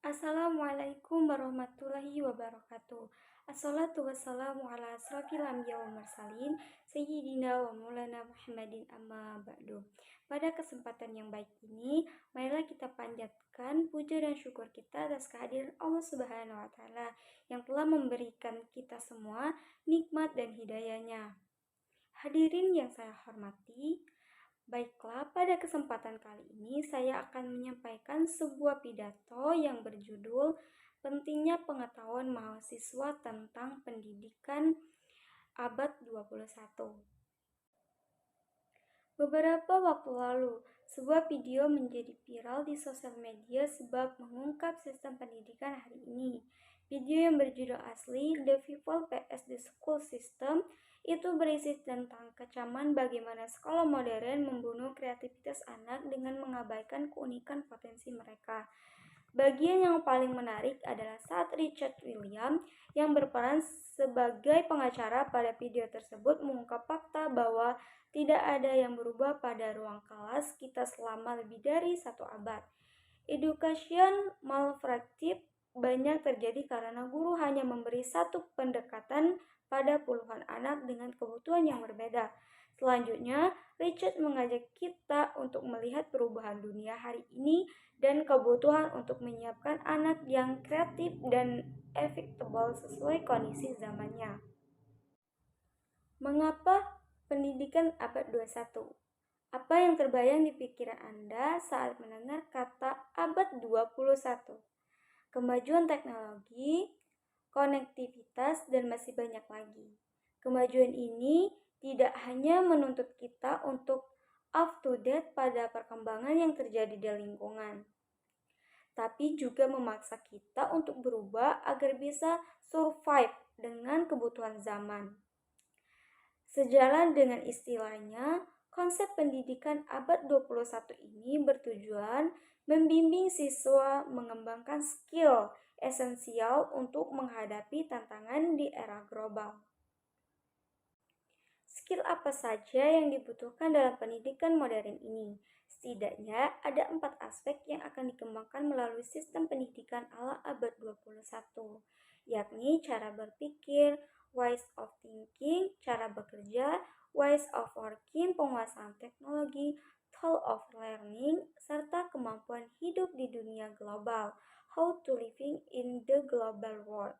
Assalamualaikum warahmatullahi wabarakatuh. Assalatu wassalamu ala asrafil anbiya wal mursalin Sayyidina wa maulana Muhammadin amma ba'du. Pada kesempatan yang baik ini, marilah kita panjatkan puja dan syukur kita atas kehadiran Allah Subhanahu wa taala yang telah memberikan kita semua nikmat dan hidayahnya. Hadirin yang saya hormati, baiklah, pada kesempatan kali ini saya akan menyampaikan sebuah pidato yang berjudul Pentingnya Pengetahuan Mahasiswa tentang Pendidikan Abad 21. Beberapa waktu lalu, sebuah video menjadi viral di sosial media sebab mengungkap sistem pendidikan hari ini. Video yang berjudul asli The People vs The School System itu berisi tentang kecaman bagaimana sekolah modern membunuh kreativitas anak dengan mengabaikan keunikan potensi mereka. Bagian yang paling menarik adalah saat Richard William yang berperan sebagai pengacara pada video tersebut mengungkap fakta bahwa tidak ada yang berubah pada ruang kelas kita selama lebih dari 1 abad. Education malpractice banyak terjadi karena guru hanya memberi satu pendekatan pada puluhan anak dengan kebutuhan yang berbeda. Selanjutnya, Richard mengajak kita untuk melihat perubahan dunia hari ini dan kebutuhan untuk menyiapkan anak yang kreatif dan efektable sesuai kondisi zamannya. Mengapa pendidikan abad 21? Apa yang terbayang di pikiran Anda saat mendengar kata abad 21? Kemajuan teknologi, konektivitas, dan masih banyak lagi. Kemajuan ini tidak hanya menuntut kita untuk up to date pada perkembangan yang terjadi di lingkungan, tapi juga memaksa kita untuk berubah agar bisa survive dengan kebutuhan zaman. Sejalan dengan istilahnya, konsep pendidikan abad 21 ini bertujuan membimbing siswa mengembangkan skill esensial untuk menghadapi tantangan di era global. Skill apa saja yang dibutuhkan dalam pendidikan modern ini? Setidaknya ada 4 aspek yang akan dikembangkan melalui sistem pendidikan ala abad 21, yakni cara berpikir, ways of thinking, cara bekerja, ways of working, penguasaan teknologi, tool of learning, serta kemampuan hidup di dunia global, how to living in the global world.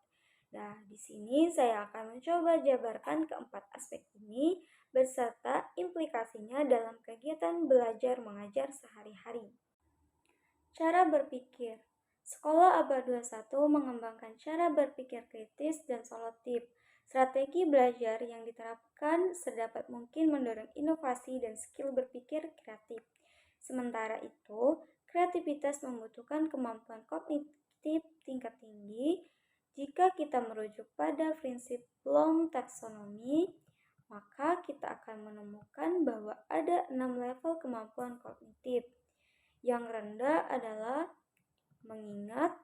Nah, di sini saya akan mencoba jabarkan keempat aspek ini beserta implikasinya dalam kegiatan belajar mengajar sehari-hari. Cara berpikir. Sekolah abad 21 mengembangkan cara berpikir kritis dan solutif. Strategi belajar yang diterapkan sedapat mungkin mendorong inovasi dan skill berpikir kreatif. Sementara itu, kreativitas membutuhkan kemampuan kognitif tingkat tinggi. Jika kita merujuk pada prinsip Bloom taksonomi, maka kita akan menemukan bahwa ada 6 level kemampuan kognitif. Yang rendah adalah mengingat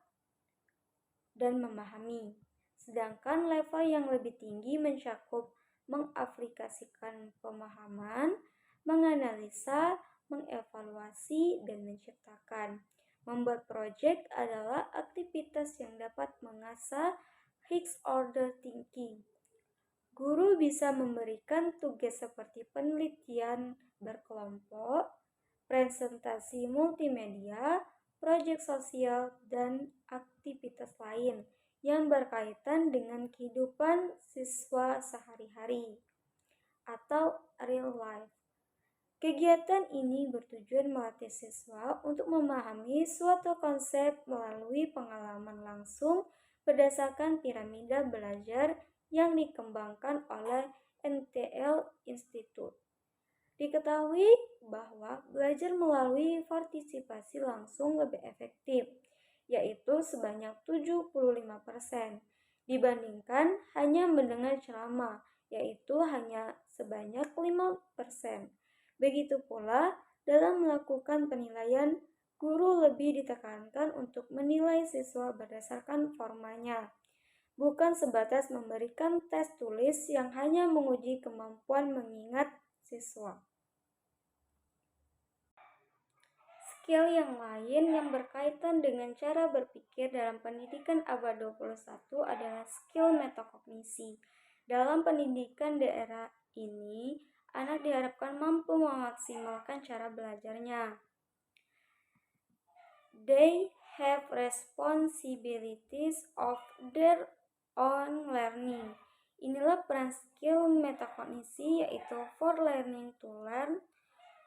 dan memahami, sedangkan level yang lebih tinggi mencakup mengaplikasikan pemahaman, menganalisa, mengevaluasi, dan menciptakan. Membuat proyek adalah aktivitas yang dapat mengasah Higgs order thinking. Guru bisa memberikan tugas seperti penelitian berkelompok, presentasi multimedia, proyek sosial, dan aktivitas lain yang berkaitan dengan kehidupan siswa sehari-hari atau real life. Kegiatan ini bertujuan melatih siswa untuk memahami suatu konsep melalui pengalaman langsung berdasarkan piramida belajar yang dikembangkan oleh NTL Institute. Diketahui bahwa belajar melalui partisipasi langsung lebih efektif, yaitu sebanyak 75%, dibandingkan hanya mendengar ceramah, yaitu hanya sebanyak 5%. Begitu pula, dalam melakukan penilaian, guru lebih ditekankan untuk menilai siswa berdasarkan formanya, bukan sebatas memberikan tes tulis yang hanya menguji kemampuan mengingat siswa. skill yang lain yang berkaitan dengan cara berpikir dalam pendidikan abad 21 adalah skill metakognisi. Dalam pendidikan daerah ini, anak diharapkan mampu memaksimalkan cara belajarnya. They have responsibilities of their own learning. Inilah peran skill metakognisi, yaitu for learning to learn.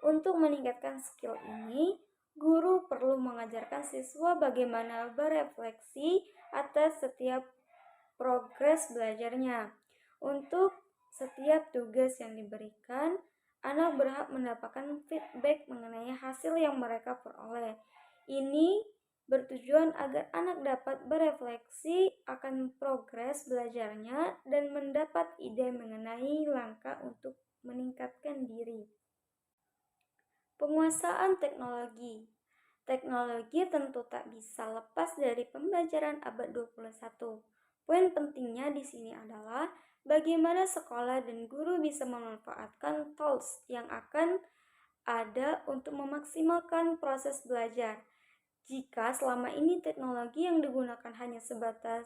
Untuk meningkatkan skill ini, guru perlu mengajarkan siswa bagaimana berefleksi atas setiap progres belajarnya. Untuk setiap tugas yang diberikan, anak berhak mendapatkan feedback mengenai hasil yang mereka peroleh. Ini bertujuan agar anak dapat berefleksi akan progres belajarnya dan mendapat ide mengenai langkah untuk meningkatkan diri. Penguasaan teknologi. Teknologi tentu tak bisa lepas dari pembelajaran abad 21. Poin pentingnya di sini adalah bagaimana sekolah dan guru bisa memanfaatkan tools yang akan ada untuk memaksimalkan proses belajar. Jika selama ini teknologi yang digunakan hanya sebatas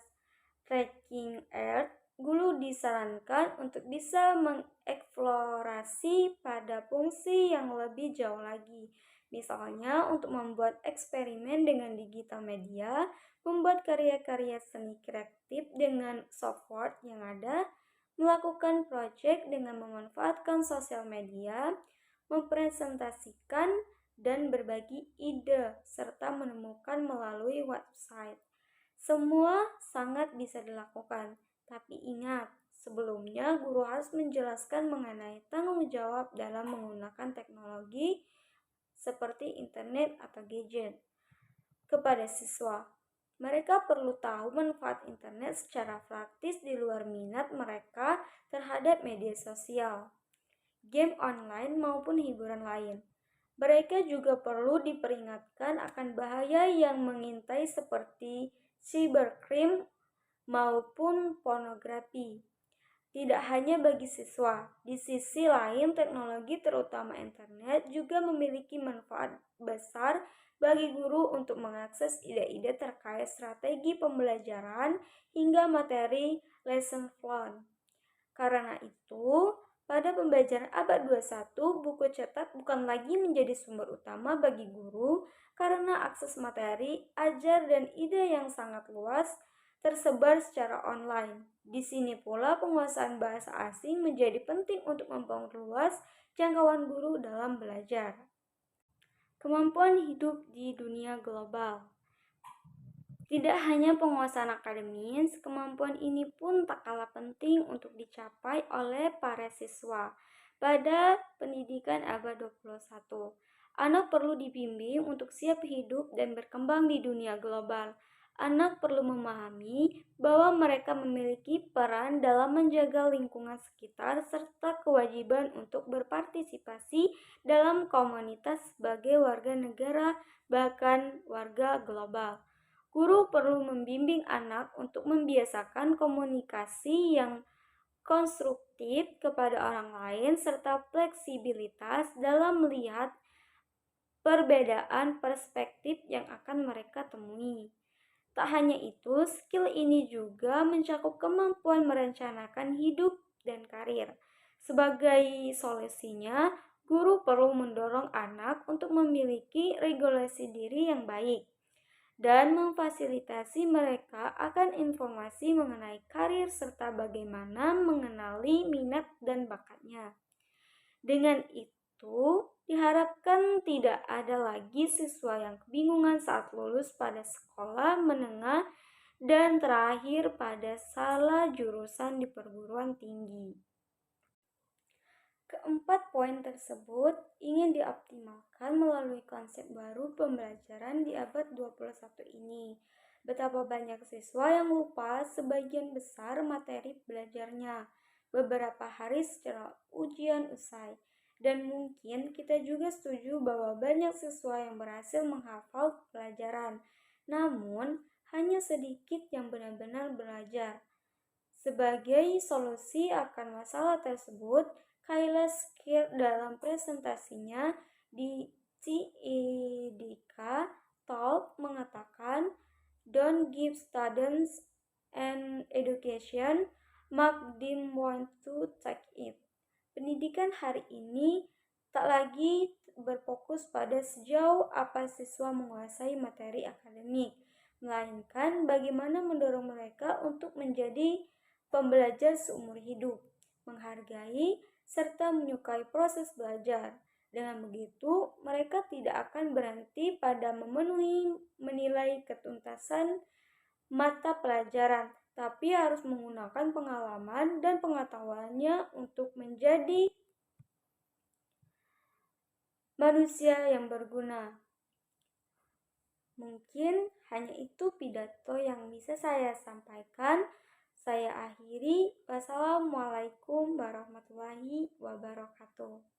tracking error, guru disarankan untuk bisa mengeksplorasi pada fungsi yang lebih jauh lagi. Misalnya untuk membuat eksperimen dengan digital media, membuat karya-karya seni kreatif dengan software yang ada, melakukan proyek dengan memanfaatkan sosial media, mempresentasikan dan berbagi ide, serta menemukan melalui website. Semua sangat bisa dilakukan, tapi ingat, sebelumnya guru harus menjelaskan mengenai tanggung jawab dalam menggunakan teknologi seperti internet atau gadget kepada siswa. Mereka perlu tahu manfaat internet secara praktis di luar minat mereka terhadap media sosial, game online maupun hiburan lain. Mereka juga perlu diperingatkan akan bahaya yang mengintai seperti cybercrime maupun pornografi. Tidak hanya bagi siswa, di sisi lain teknologi terutama internet juga memiliki manfaat besar bagi guru untuk mengakses ide-ide terkait strategi pembelajaran hingga materi lesson plan. Karena itu, pada pembelajaran abad 21, buku cetak bukan lagi menjadi sumber utama bagi guru karena akses materi, ajar, dan ide yang sangat luas tersebar secara online. Di sini pula penguasaan bahasa asing menjadi penting untuk memperluas jangkauan guru dalam belajar. Kemampuan hidup di dunia global. Tidak hanya penguasaan akademis, kemampuan ini pun tak kalah penting untuk dicapai oleh para siswa. Pada pendidikan abad 21, anak perlu dibimbing untuk siap hidup dan berkembang di dunia global. Anak perlu memahami bahwa mereka memiliki peran dalam menjaga lingkungan sekitar serta kewajiban untuk berpartisipasi dalam komunitas sebagai warga negara, bahkan warga global. Guru perlu membimbing anak untuk membiasakan komunikasi yang konstruktif kepada orang lain serta fleksibilitas dalam melihat perbedaan perspektif yang akan mereka temui. Tak hanya itu, skill ini juga mencakup kemampuan merencanakan hidup dan karir. Sebagai solusinya, guru perlu mendorong anak untuk memiliki regulasi diri yang baik dan memfasilitasi mereka akan informasi mengenai karir serta bagaimana mengenali minat dan bakatnya. Dengan itu, diharapkan tidak ada lagi siswa yang kebingungan saat lulus pada sekolah menengah dan terakhir pada salah jurusan di perguruan tinggi. Keempat poin tersebut ingin dioptimalkan melalui konsep baru pembelajaran di abad 21 ini. Betapa banyak siswa yang lupa sebagian besar materi belajarnya beberapa hari setelah ujian usai. Dan mungkin kita juga setuju bahwa banyak siswa yang berhasil menghafal pelajaran, namun hanya sedikit yang benar-benar belajar. Sebagai solusi akan masalah tersebut, Kayla Skir dalam presentasinya di Idika Talp mengatakan, "Don't give students an education, make them want to take it." Pendidikan hari ini tak lagi berfokus pada sejauh apa siswa menguasai materi akademik, melainkan bagaimana mendorong mereka untuk menjadi pembelajar seumur hidup, menghargai, serta menyukai proses belajar. Dengan begitu, mereka tidak akan berhenti pada memenuhi menilai ketuntasan mata pelajaran, tapi harus menggunakan pengalaman dan pengetahuannya untuk menjadi manusia yang berguna. Mungkin hanya itu pidato yang bisa saya sampaikan. Saya akhiri. Wassalamualaikum warahmatullahi wabarakatuh.